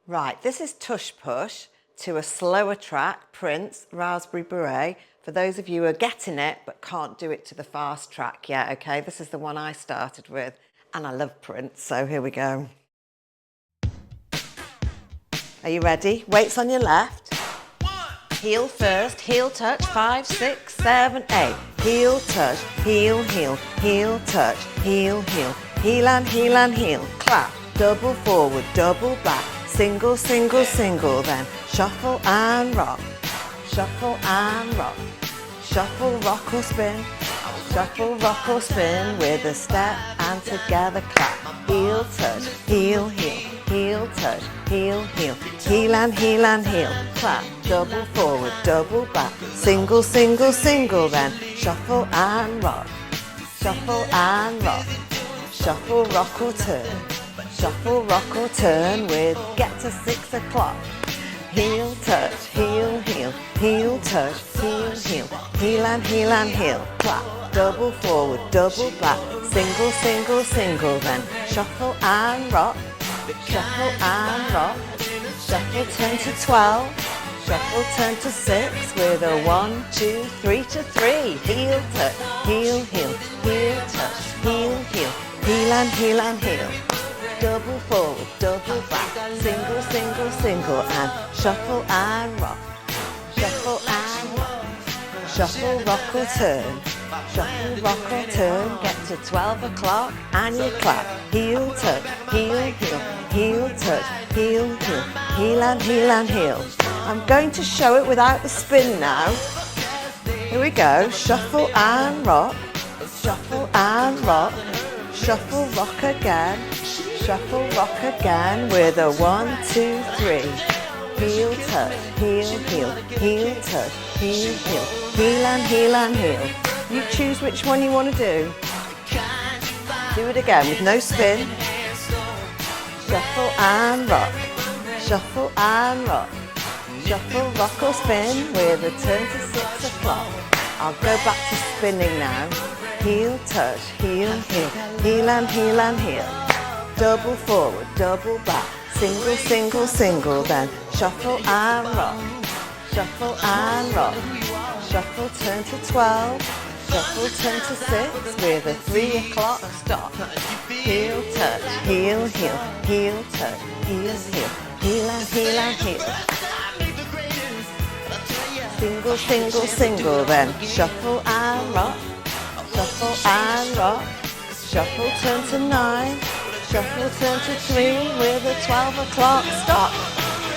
Right, this is Tush Push to a slower track, Prince, Raspberry Beret. For those of you who are getting it but can't do it to the fast track yet, okay? This is the one I started with, and I love Prince, so here we go. Are you ready? Weights on your left. Heel first, heel touch, 5, 6, 7, 8. Heel touch, heel, heel, heel touch, heel, heel. Heel and heel and heel. Clap, double forward, double back. Single, single, single, then shuffle and rock. Shuffle and rock. Shuffle, rock or spin. Shuffle, rock or spin with a step and together clap. Heel touch, heel, heel. Heel touch, heel, heel. Heel and heel and heel. Clap, double forward, double back. Single, single, single, then shuffle and rock. Shuffle and rock. Shuffle, rock or turn. Shuffle, rock or turn with get to 6 o'clock. Heel touch, heel, heel, heel touch, heel, heel, heel and heel and heel. Clap, double forward, double back, single, single, single, then shuffle and rock, shuffle and rock, shuffle turn to 12, shuffle turn to 6 with a 1, 2, 3 to 3. Heel touch, heel, heel, heel touch, heel, heel, heel and heel and heel. Double forward, double back, single, single, single, and shuffle and rock. Shuffle and rock. Shuffle, rock or turn. Shuffle, rock or turn. Get to 12 o'clock and you clap. Heel touch, heel, heel, heel touch, heel, heel, heel and heel and heel. I'm going to show it without the spin now. Here we go. Shuffle and rock. Shuffle and rock. Shuffle, rock again. Shuffle, rock again with a 1, 2, 3. Heel touch, heel, heel, heel touch, heel, heel, heel and heel and heel. You choose which one you want to do. Do it again with no spin. Shuffle and rock. Shuffle and rock. Shuffle, rock or spin with a turn to 6 o'clock. I'll go back to spinning now. Heel touch, heel, heel, heel and heel and heel. Double forward, double back, single, single, single, then shuffle and rock, shuffle and rock, shuffle turn to 12, shuffle turn to 6 with a 3 o'clock stop. Heel touch, heel, heel, heel touch, heel, heel, heel and heel and heel. Single, single, single, then shuffle and rock, shuffle and rock, shuffle turn to 9. Shuffle turn to 3 with a 12 o'clock stop.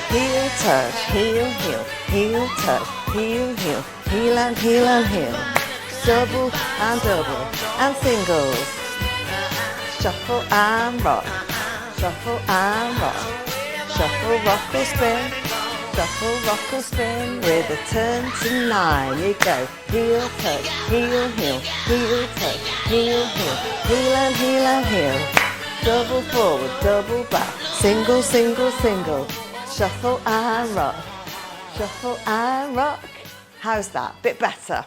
Heel touch, heel, heel, heel touch, heel, heel, heel and heel and heel. Double and singles. Shuffle and rock, shuffle and rock. Shuffle, rock or spin, shuffle, rock or spin with a turn to 9. You go. Heel touch, heel, heel, heel touch, heel, heel, heel and heel and heel. Double forward, double back, single, single, single. Shuffle and rock, shuffle and rock. How's that? Bit better?